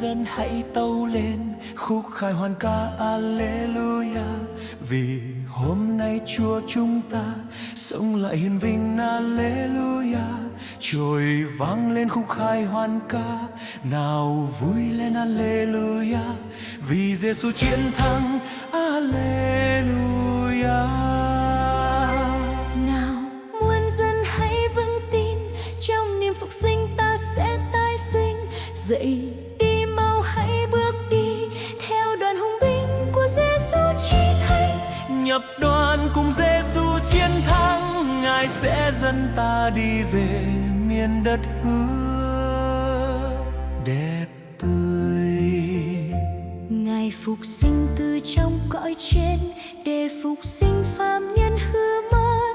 dân hãy tâu lên khúc khai hoan ca Alleluia, vì hôm nay Chúa chúng ta sống lại hiền vinh Alleluia. Trôi vang lên khúc khai hoan ca, nào vui lên Alleluia, vì Giêsu chiến thắng Alleluia. Nào muôn dân hãy vững tin, trong niềm phục sinh ta sẽ tái sinh. Dậy đi mau hãy bước đi, theo đoàn hùng binh của Giêsu Chí Thánh. Nhập đoàn cùng Giêsu chiến thắng, Ngài sẽ dẫn ta đi về miền đất hứa đẹp tươi. Ngài phục sinh từ trong cõi trên, để phục sinh phàm nhân hư mất,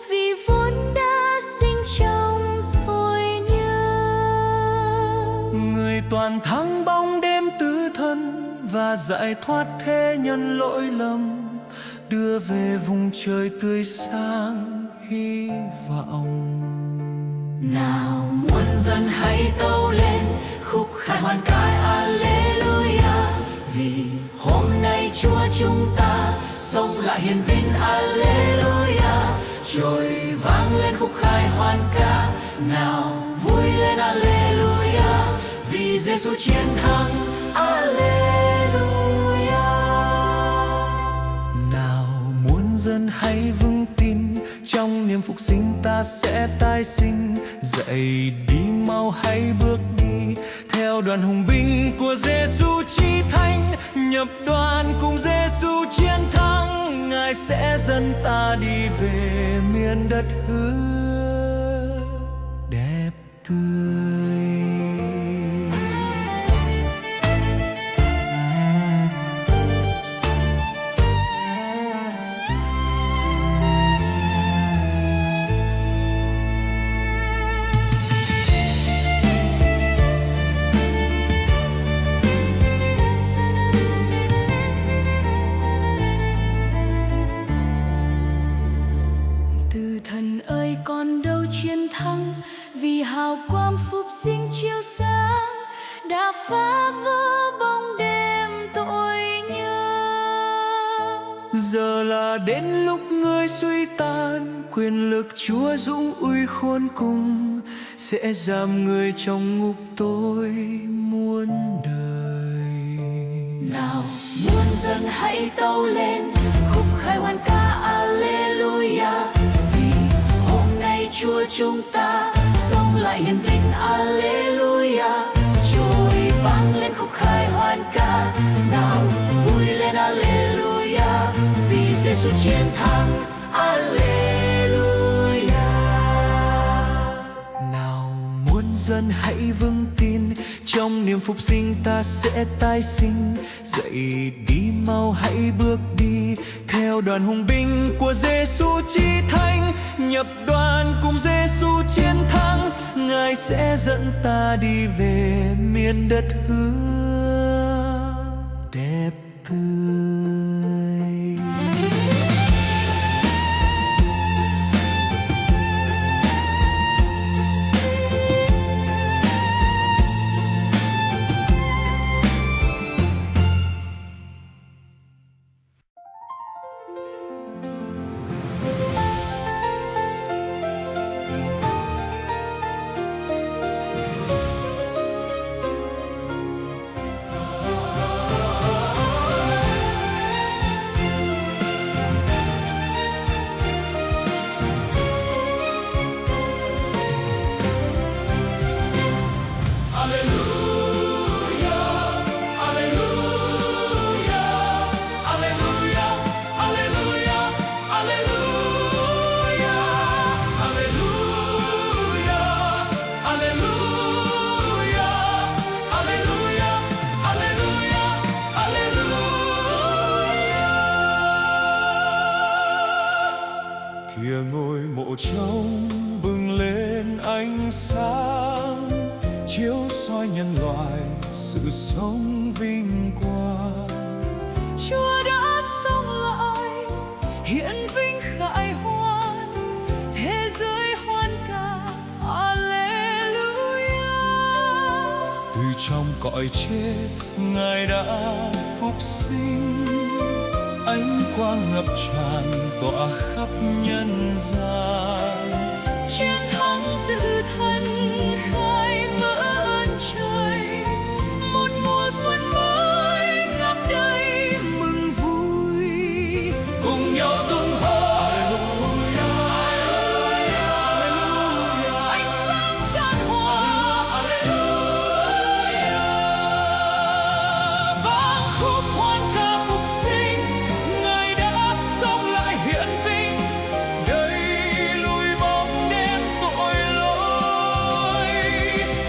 vì vốn đã sinh trong tội nhân. Người toàn thắng bóng đêm tử thần, và giải thoát thế nhân lỗi lầm, đưa về vùng trời tươi sáng hy vọng. Nào muôn dân hãy tâu lên khúc khai hoan ca Alleluia, vì hôm nay Chúa chúng ta sống lại hiền vinh Alleluia. Trôi vang lên khúc khai hoan ca, nào vui lên Alleluia, vì Giêsu chiến thắng Alleluia. Nào muôn dân hãy vững tin, trong niềm phục sinh ta sẽ tái sinh. Dậy đi mau hãy bước đi, theo đoàn hùng binh của Giêsu Chí Thánh. Nhập đoàn cùng Giêsu chiến thắng, Ngài sẽ dẫn ta đi về miền đất hứa đẹp tươi. Thần ơi còn đâu chiến thắng, vì hào quang phục sinh chiếu sáng đã phá vỡ bóng đêm tội nhân. Giờ là đến lúc ngươi suy tàn, quyền lực Chúa dũng uy khôn cùng sẽ giam ngươi trong ngục tối muôn đời. Nào muôn dân hãy tâu lên khúc khai hoan ca Alleluia, Chúa chúng ta sống lại hiền vinh Alleluia. Trôi vang lên khúc khai hoan ca, nào vui lên Alleluia, vì Giêsu chiến thắng Alleluia. Nào muôn dân hãy vững tin, trong niềm phục sinh ta sẽ tái sinh. Dậy đi mau hãy bước đi, theo đoàn hùng binh của Giêsu Chí Thánh. Nhập đoàn cùng Giêsu chiến thắng, Ngài sẽ dẫn ta đi về miền đất hứa đẹp tươi. Kìa ngôi mộ trống bừng lên ánh sáng, chiếu soi nhân loại sự sống vinh quang. Chúa đã sống lại hiển vinh khải hoàn, thế giới hoan ca Alleluia. Từ trong cõi cõi chết Ngài đã phục sinh, ánh quang ngập tràn tỏa khắp nhân gian. Chiến thắng tự thân khai mở ơn trời, một mùa xuân mới ngập đầy mừng vui, cùng nhau tung hô ánh sáng tràn hòa, vang khúc hoan ca phục sinh. Ngài đã sống lại hiển vinh, đẩy lùi bóng đêm tội lỗi.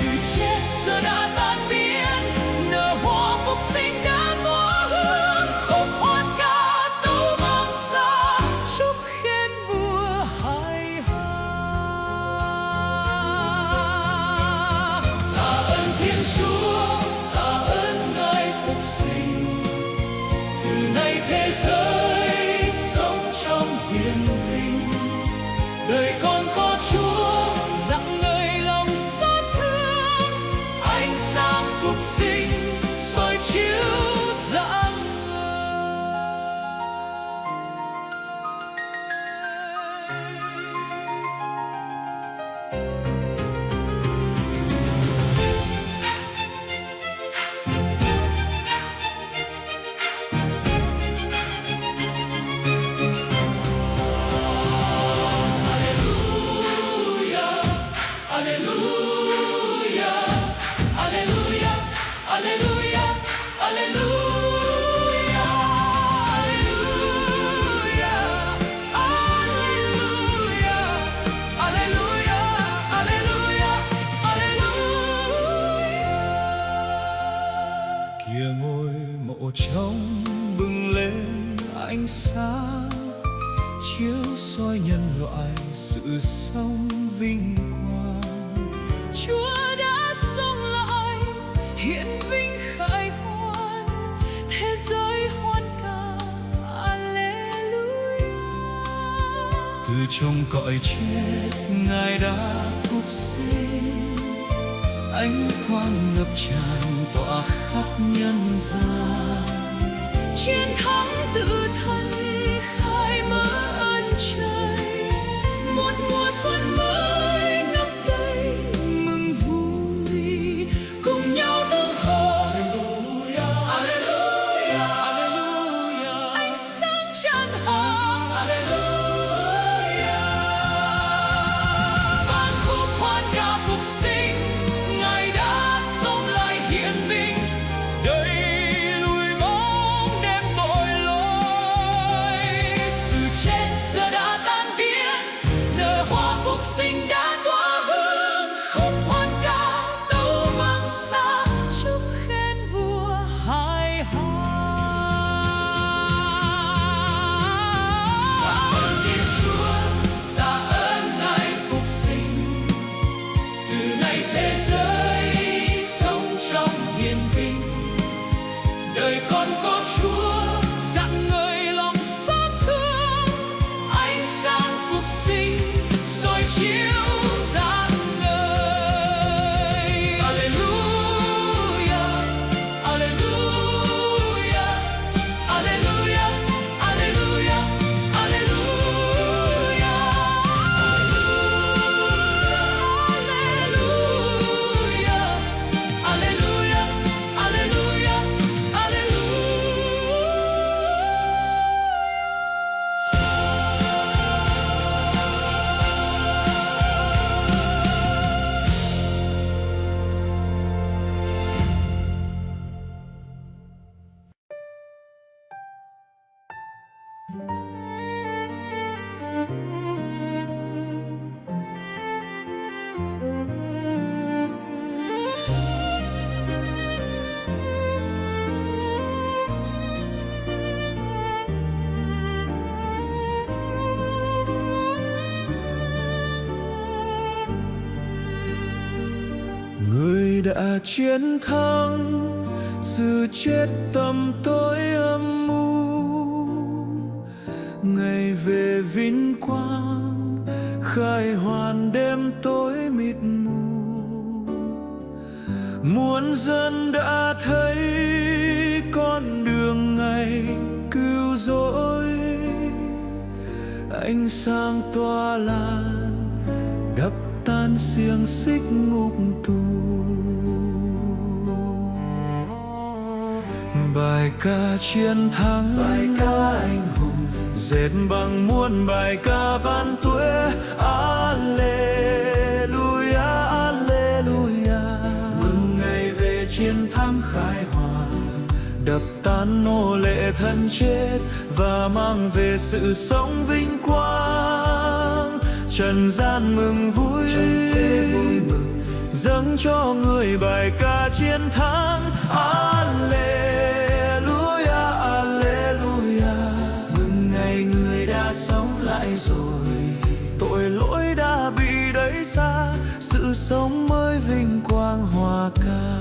Sự chết giờ đã tan biến, nở hoa phục sinh đã tỏa hương. Khúc hoan ca tấu vang xa, chúc khen vua hài hòa. Tạ ơn Thiên Chúa, tạ ơn Ngài phục sinh, từ nay thế giới sống trong hiền vinh. Đời con có Chúa rạng ngời lòng xót thương, ánh sáng phục sinh soi chiếu rạng ngời. Kìa ngôi mộ trống bừng lên ánh sáng, chiếu soi nhân loại sự sống vinh quang. Chúa đã sống lại hiển vinh khải hoàn, thế giới hoan ca Alleluia. Từ trong cõi chết Ngài đã phục sinh, ánh quang ngập tràn tỏa khắp nhân gian. Chiến thắng tự thân khai mở ơn trời, một mùa xuân mới ngập đầy mừng vui, cùng nhau tung hô Alleluia, Alleluia, ánh sáng tràn hòa Alleluia. Vang khúc hoan ca phục sinh, Ngài đã sống lại hiển vinh, đẩy lùi bóng đêm tội lỗi. Sự chết giờ đã tan biến, nở hoa phục sinh đã tỏa hương. Khúc hoan ca tấu vang xa, chúc khen vua hài hòa. Tạ ơn Thiên Chúa, tạ ơn Ngài phục sinh, từ nay thế giới sống trong hiền vinh. Đời con có Chúa rạng ngời lòng xót thương, ánh sáng phục sinh soi chiếu rạng ngời. Alleluia, Alleluia, Alleluia, Alleluia, Alleluia, Alleluia, Alleluia, Alleluia, Alleluia. Người đã chiến thắng sự chết tăm tối âm mưu, ngày về vinh quang khai hoàn đêm tối mịt mù. muôn dân đã thấy con đường ngày cứu rỗi, ánh sáng tỏa lan đập tan xiềng xích ngục tù. Bài ca chiến thắng, bài ca anh hùng, dệt bằng muôn bài ca vạn tuế. Alleluia, alleluia, mừng ngày về chiến thắng khai hòa, đập tan nô lệ thân chết và mang về sự sống vinh quang. Trần gian mừng vui, trần thế vui mừng, dâng cho người bài ca chiến thắng. Alleluia, alleluia, mừng ngày người đã sống lại rồi, tội lỗi đã bị đẩy xa, sự sống mới vinh quang hòa ca.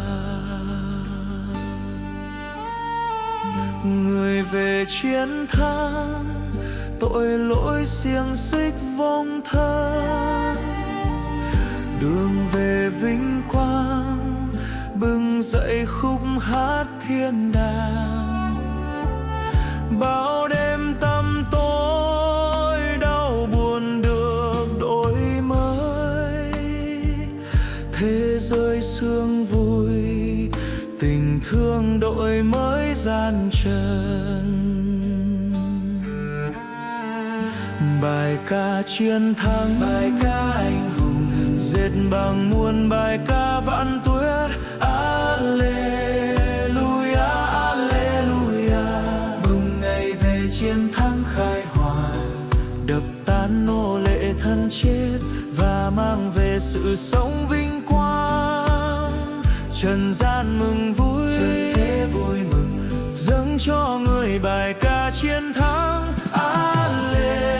Người về chiến thắng, tội lỗi xiềng xích vong thân, đường về vinh quang bừng dậy khúc hát thiên đàng. Bao đêm tăm tối đau buồn được đổi mới, thế giới sương vui tình thương đổi mới gian trần. Bài ca chiến thắng, bài ca anh hùng, dệt bằng muôn bài ca vạn tuế. Alleluia, alleluia, mừng ngày về chiến thắng khai hòa, đập tan nô lệ thân chết và mang về sự sống vinh quang. Trần gian mừng vui, trần thế vui mừng, dâng cho người bài ca chiến thắng. Alleluia,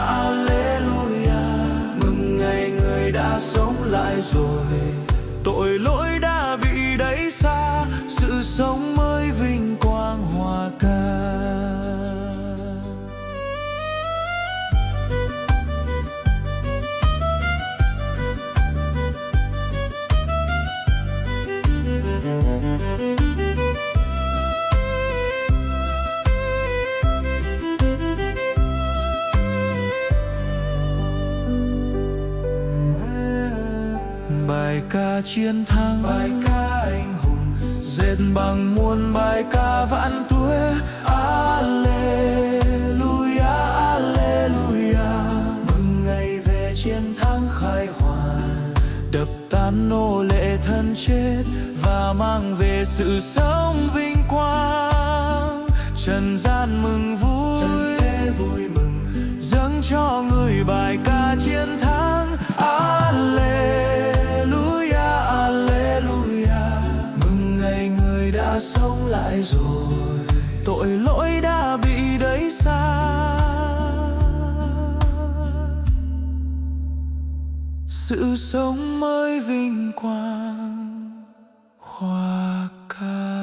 alleluia, mừng ngày người đã sống lại rồi, tội lỗi đã bị đẩy xa, sự sống mới vinh quang hòa ca. Bài ca chiến thắng, bài ca anh hùng, dệt bằng muôn bài ca vạn tuế. Alleluia, alleluia, mừng ngày về chiến thắng khai hòa, đập tan nô lệ thân chết và mang về sự sống vinh quang. Trần gian mừng vui, trần thế vui mừng, dâng cho người bài ca chiến thắng. Alleluia, alleluia, mừng ngày người đã sống lại rồi, tội lỗi đã bị đẩy xa, sự sống mới vinh quang hòa ca.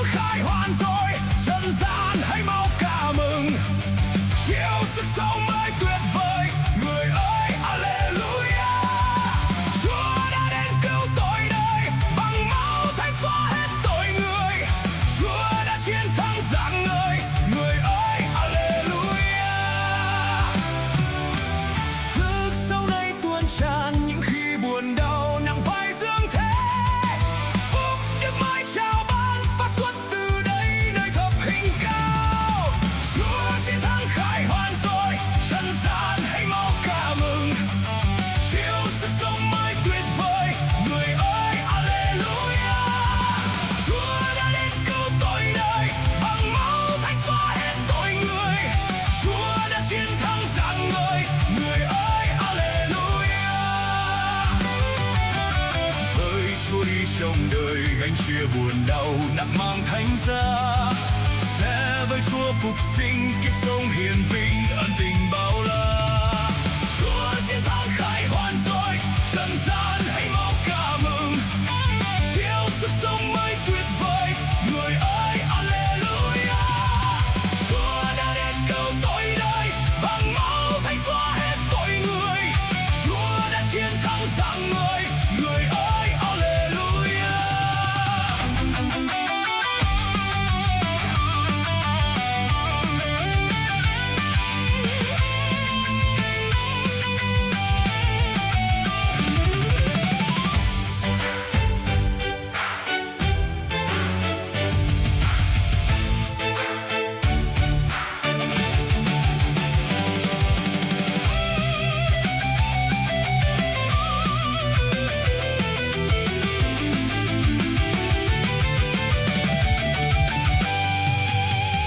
khải hoàn rồi, trần gian hãy mau ca mừng, chiếu sức sống mới tuyệt vời. Người ơi, Alleluia! Chúa đã đến cứu tội đời, bằng máu Thánh xóa hết tội người. Chúa đã chiến thắng rạng ngời. Người ơi, Alleluia! Sức sống này tuôn tràn những khi buồn đau nặng vai dương thế. Phúc đức mãi chào ban phát xuất từ đây nơi thập hình cao. Chúa chiến thắng khải hoàn rồi, trần gian hãy mau ca mừng, chiếu sức sống mới tuyệt vời. Người ơi, Alleluia! Chúa đã đến cứu tội đời, bằng máu Thánh xóa hết tội người. Chúa đã chiến thắng rạng ngời. Người ơi, Alleluia! Với Chúa đi trong đời, gánh chia buồn đau nặng mang thánh giá. Sẽ với Chúa phục sinh, kiếp sống hiền vinh, ân tình bao la. Chúa chiến thắng khải hoàn rồi, trần gian hãy mau ca mừng, chiếu sức sống mới tuyệt vời. Người ơi, Alleluia! Chúa đã đến cứu tội đời, bằng máu Thánh xóa hết tội người. Chúa đã chiến thắng rạng ngời. Người ơi, Alleluia!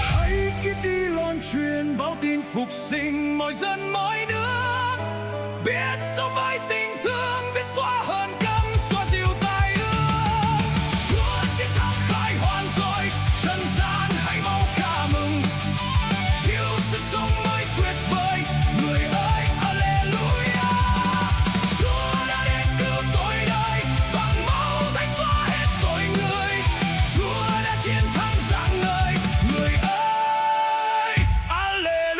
Hãy kiếp đi loan truyền báo tin phục sinh, mọi dân mọi nước biết sống với tình thương, biết xóa hờn căm, xóa dịu tai ương. Chúa chiến thắng khải hoàn rồi, trần gian hãy mau ca mừng, chiếu sức sống mới tuyệt vời. Người ơi, Alleluia! Chúa đã đến cứu tội đời, bằng máu Thánh xóa hết tội người. Chúa đã chiến thắng rạng ngời. Người ơi, Alleluia!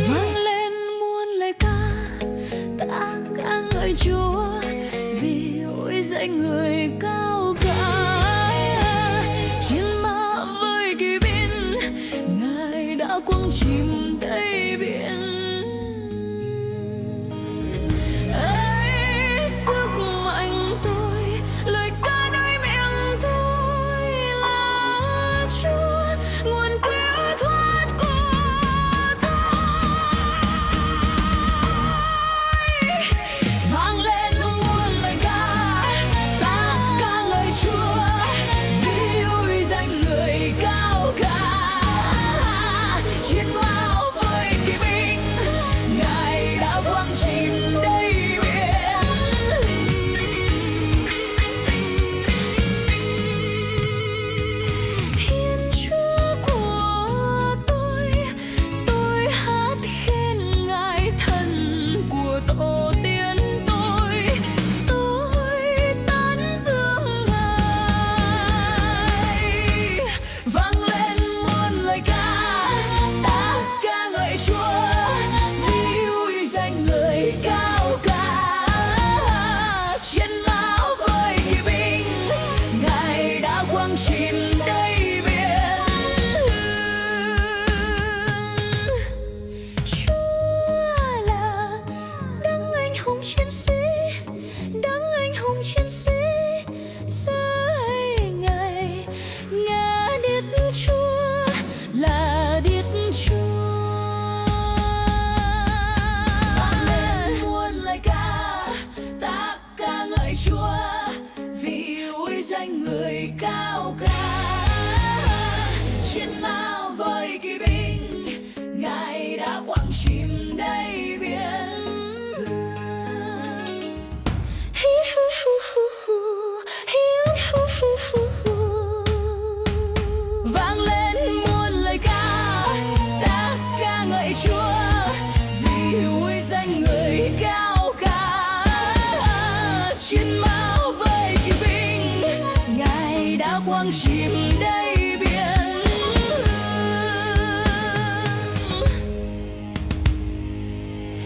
Vang lên muôn lời ca, ta ca ngợi Chúa vì ôi danh người cao cả. Chiến mã với kỳ binh, Ngài đã quăng chìm đáy biển. Ấy sức mạnh tôi, lời ca nơi miệng tôi là Chúa, nguồn cứu thoát của tôi. Vang lên muôn lời ca, ta ca ngợi Chúa vì ôi danh người cao cả. Chiến mã danh người cao cả. Chiến mão với kỵ binh, Ngài đã quăng chìm đầy biển. Vang lên muôn lời ca, ta ca ngợi Chúa vì uy danh người cao cả. Chiến mão với kỵ binh, Ngài đã quăng chìm đầy